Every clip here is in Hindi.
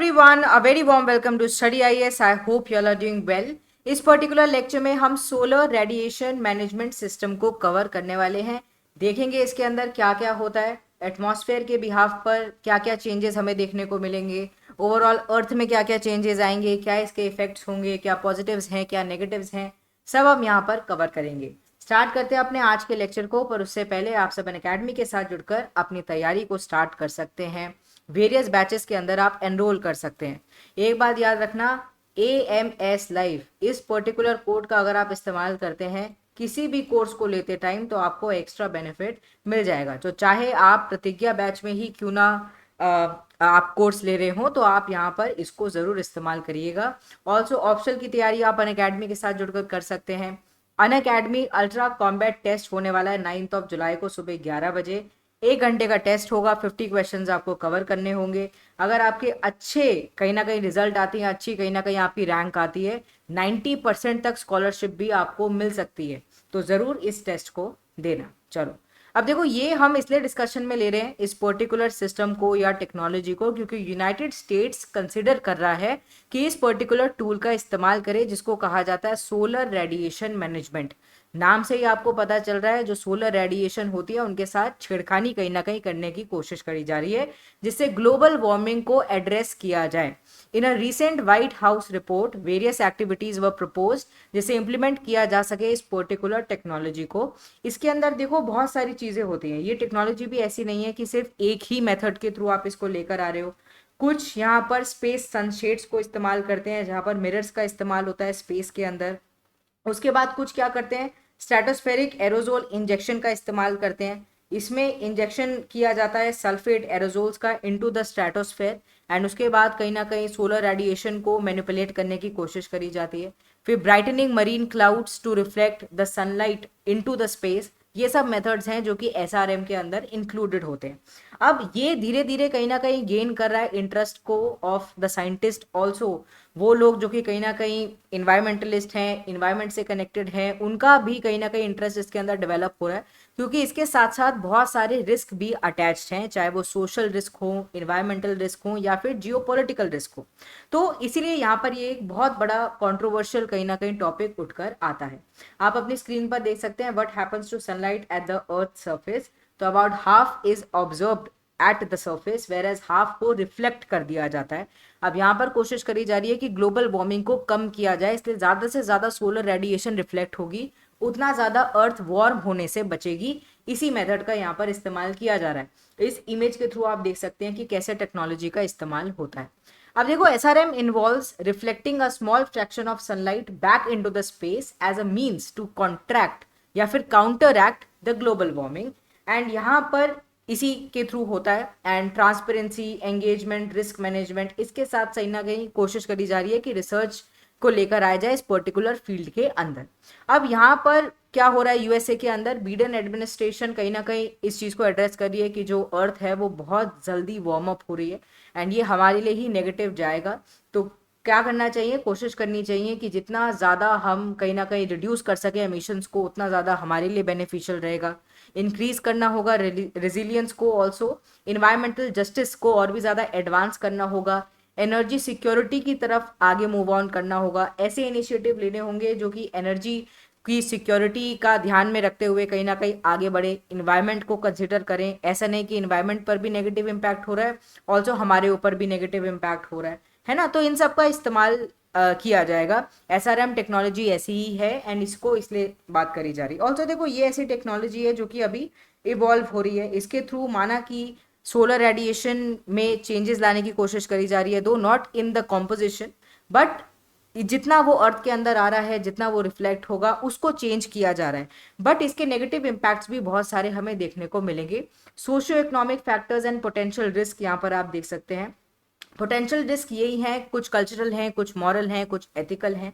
everyone, a very warm welcome to Study IAS. I hope you all are doing well. इस पर्टिकुलर लेक्चर में हम सोलर रेडिएशन मैनेजमेंट सिस्टम को कवर करने वाले हैं। देखेंगे इसके अंदर क्या क्या होता है, एटमॉस्फेयर के बिहाफ पर क्या क्या चेंजेस हमें देखने को मिलेंगे, ओवरऑल अर्थ में क्या क्या चेंजेस आएंगे, क्या इसके इफेक्ट्स होंगे, क्या पॉजिटिव्स हैं क्या नेगेटिव्स हैं, सब हम यहाँ पर कवर करेंगे। स्टार्ट करते हैं अपने आज के लेक्चर को, पर उससे पहले आप सब अकेडमी के साथ जुड़कर अपनी तैयारी को स्टार्ट कर सकते हैं। वेरियस बैचेस के अंदर आप एनरोल कर सकते हैं। एक बात याद रखना, AMS लाइव इस पर्टिकुलर कोड का अगर आप इस्तेमाल करते हैं किसी भी कोर्स को लेते टाइम तो आपको एक्स्ट्रा बेनिफिट मिल जाएगा। तो चाहे आप प्रतिज्ञा बैच में ही क्यों ना आप कोर्स ले रहे हो तो आप यहाँ पर इसको ज़रूर इस्तेमाल करिएगा। ऑल्सो ऑप्शनल की तैयारी आप अनअकैडमी के साथ जुड़कर कर सकते हैं। अनअकैडमी अल्ट्रा कॉम्बैट टेस्ट होने वाला है 9 जुलाई को सुबह 11 बजे। 1 घंटे का टेस्ट होगा, 50 क्वेश्चंस आपको कवर करने होंगे। अगर आपके अच्छे कहीं ना कहीं रिजल्ट आती हैं, अच्छी कहीं ना कहीं आपकी रैंक आती है, 90% तक स्कॉलरशिप भी आपको मिल सकती है। तो ज़रूर इस टेस्ट को देना। चलो अब देखो, ये हम इसलिए डिस्कशन में ले रहे हैं इस पर्टिकुलर सिस्टम को या टेक्नोलॉजी को क्योंकि यूनाइटेड स्टेट्स कंसिडर कर रहा है कि इस पर्टिकुलर टूल का इस्तेमाल करें जिसको कहा जाता है सोलर रेडिएशन मैनेजमेंट। नाम से ही आपको पता चल रहा है जो सोलर रेडिएशन होती है उनके साथ छेड़खानी कहीं ना कहीं करने की कोशिश करी जा रही है जिससे ग्लोबल वार्मिंग को एड्रेस किया जाए। In a recent White House report various activities were proposed जिसे इंप्लीमेंट किया जा सके इस पर्टिकुलर टेक्नोलॉजी को। इसके अंदर देखो बहुत सारी चीजें होती हैं। ये टेक्नोलॉजी भी ऐसी नहीं है कि सिर्फ एक ही मेथड के थ्रू आप इसको लेकर आ रहे हो। कुछ यहाँ पर स्पेस सनशेड्स को इस्तेमाल करते हैं जहाँ पर मिरर्स का इस्तेमाल होता है स्पेस के अंदर। उसके बाद कुछ क्या करते हैं, स्ट्रेटोस्फेरिक एरोजोल इंजेक्शन का इस्तेमाल करते हैं। इसमें इंजेक्शन किया जाता है सल्फेट एरोजोल्स का इनटू द स्ट्रेटोस्फेयर एंड उसके बाद कहीं ना कहीं सोलर रेडिएशन को मैनिपुलेट करने की कोशिश करी जाती है। फिर brightening marine clouds to reflect the sunlight into the space, ये सब मेथड्स हैं जो कि SRM के अंदर इंक्लूडेड होते हैं। अब ये धीरे धीरे कहीं ना कहीं गेन कर रहा है इंटरेस्ट को ऑफ द साइंटिस्ट ऑल्सो। वो लोग जो कि कहीं ना कहीं इन्वायरमेंटलिस्ट हैं, इन्वायरमेंट से कनेक्टेड हैं, उनका भी कहीं ना कहीं इंटरेस्ट इसके अंदर डेवलप हो रहा है क्योंकि इसके साथ साथ बहुत सारे रिस्क भी अटैच्ड हैं, चाहे वो सोशल रिस्क हो, इन्वायरमेंटल रिस्क हो या फिर जियोपॉलिटिकल रिस्क हो। तो इसीलिए यहाँ पर ये एक बहुत बड़ा कंट्रोवर्शियल कहीं ना कहीं टॉपिक उठकर आता है। आप अपनी स्क्रीन पर देख सकते हैं what happens to sunlight at the earth surface. तो about half is observed at the surface whereas half को रिफ्लेक्ट कर दिया जाता है। अब यहाँ पर कोशिश करी जा रही है कि ग्लोबल वार्मिंग को कम किया जाए, इसलिए ज़्यादा से ज़्यादा सोलर रेडिएशन रिफ्लेक्ट होगी, उतना ज़्यादा अर्थ वार्म होने से बचेगी। इसी मेथड का यहाँ पर इस्तेमाल किया जा रहा है। तो इस इमेज के थ्रू आप देख सकते हैं कि कैसे टेक्नोलॉजी का इस्तेमाल होता है। अब देखो, SRM involves reflecting a small fraction of sunlight back into the space as a means to contract या फिर counteract the global warming. And यहाँ पर इसी के थ्रू होता है। And transparency, engagement, risk management, इसके साथ सही ना कहीं कोशिश करी जा रही है कि रिसर्च को लेकर आया जाए इस पर्टिकुलर फील्ड के अंदर। अब यहाँ पर क्या हो रहा है, USA के अंदर बिडेन एडमिनिस्ट्रेशन कहीं ना कहीं इस चीज़ को एड्रेस कर रही है कि जो अर्थ है वो बहुत जल्दी वार्म अप हो रही है एंड ये हमारे लिए ही नेगेटिव जाएगा। तो क्या करना चाहिए, कोशिश करनी चाहिए कि जितना ज़्यादा हम कहीं ना कहीं रिड्यूस कर सके एमिशंस को उतना ज़्यादा हमारे लिए बेनिफिशियल रहेगा। इंक्रीज करना होगा रेजिलियंस को, ऑल्सो इन्वायरमेंटल जस्टिस को और भी ज़्यादा एडवांस करना होगा, एनर्जी सिक्योरिटी की तरफ आगे मूव ऑन करना होगा। ऐसे इनिशिएटिव लेने होंगे जो कि एनर्जी की सिक्योरिटी का ध्यान में रखते हुए कहीं ना कहीं आगे बढ़े, इन्वायरमेंट को कंसिडर करें। ऐसा नहीं कि इन्वायरमेंट पर भी नेगेटिव इम्पैक्ट हो रहा है, ऑल्सो हमारे ऊपर भी नेगेटिव इम्पैक्ट हो रहा है ना। तो इन सब का इस्तेमाल किया जाएगा। SRM टेक्नोलॉजी ऐसी ही है एंड इसको इसलिए बात करी जा रही है। ऑल्सो देखो, ये ऐसी टेक्नोलॉजी है जो कि अभी इवॉल्व हो रही है। इसके थ्रू माना कि सोलर रेडिएशन में चेंजेस लाने की कोशिश करी जा रही है, दो not in the composition but जितना वो अर्थ के अंदर आ रहा है, जितना वो रिफ्लेक्ट होगा उसको चेंज किया जा रहा है। बट इसके नेगेटिव इम्पैक्ट्स भी बहुत सारे हमें देखने को मिलेंगे। Socio economic factors and potential risk यहाँ पर आप देख सकते हैं। पोटेंशियल रिस्क यही है, कुछ कल्चरल हैं, कुछ मॉरल हैं, कुछ एथिकल हैं।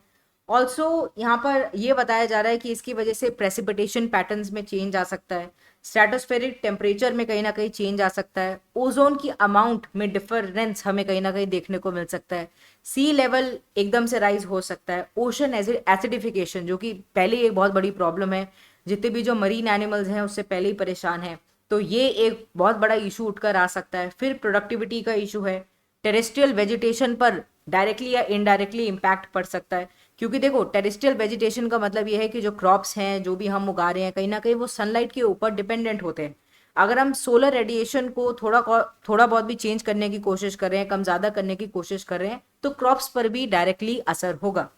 ऑल्सो यहाँ पर यह बताया जा रहा है कि इसकी वजह से प्रेसिपिटेशन पैटर्न्स में चेंज आ सकता है, स्ट्रेटोस्फेरिक टेम्परेचर में कहीं ना कहीं चेंज आ सकता है, ओजोन की अमाउंट में डिफरेंस हमें कहीं ना कहीं देखने को मिल सकता है, सी लेवल एकदम से राइज हो सकता है, ओशन एसिडिफिकेशन जो कि पहले एक बहुत बड़ी प्रॉब्लम है, जितने भी जो मरीन एनिमल्स हैं उससे पहले ही परेशान है, तो ये एक बहुत बड़ा इशू उठकर आ सकता है। फिर प्रोडक्टिविटी का इशू है, टेरेस्ट्रियल वेजिटेशन पर डायरेक्टली या इनडायरेक्टली इम्पैक्ट पड़ सकता है, क्योंकि देखो टेरेस्ट्रियल वेजिटेशन का मतलब ये है कि जो क्रॉप्स हैं, जो भी हम उगा रहे हैं, कहीं ना कहीं वो सनलाइट के ऊपर डिपेंडेंट होते हैं। अगर हम सोलर रेडिएशन को थोड़ा बहुत भी चेंज करने की कोशिश कर रहे हैं, कम ज़्यादा करने की कोशिश कर रहे हैं, तो क्रॉप्स पर भी डायरेक्टली असर होगा।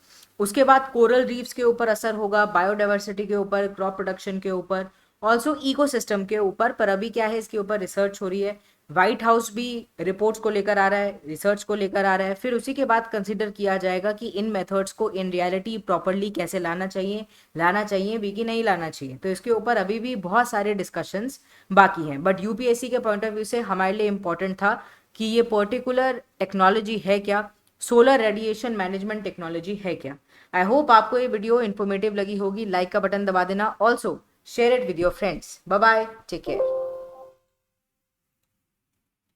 उसके बाद कोरल रीफ्स के ऊपर असर होगा, बायोडाइवर्सिटी के ऊपर, क्रॉप प्रोडक्शन के ऊपर, ऑल्सो इकोसिस्टम के ऊपर। पर अभी क्या है, इसके ऊपर रिसर्च हो रही है। व्हाइट हाउस भी रिपोर्ट्स को लेकर आ रहा है, रिसर्च को लेकर आ रहा है। फिर उसी के बाद कंसिडर किया जाएगा कि इन मेथड्स को इन रियलिटी प्रॉपरली कैसे लाना चाहिए भी कि नहीं लाना चाहिए। तो इसके ऊपर अभी भी बहुत सारे डिस्कशंस बाकी हैं, बट यूपीएससी के पॉइंट ऑफ व्यू से हमारे लिए इंपॉर्टेंट था कि ये पर्टिकुलर टेक्नोलॉजी है क्या, सोलर रेडिएशन मैनेजमेंट टेक्नोलॉजी है क्या। आई होप आपको ये वीडियो इन्फॉर्मेटिव लगी होगी। लाइक का बटन दबा देना, also share it with your friends. Bye bye, take care.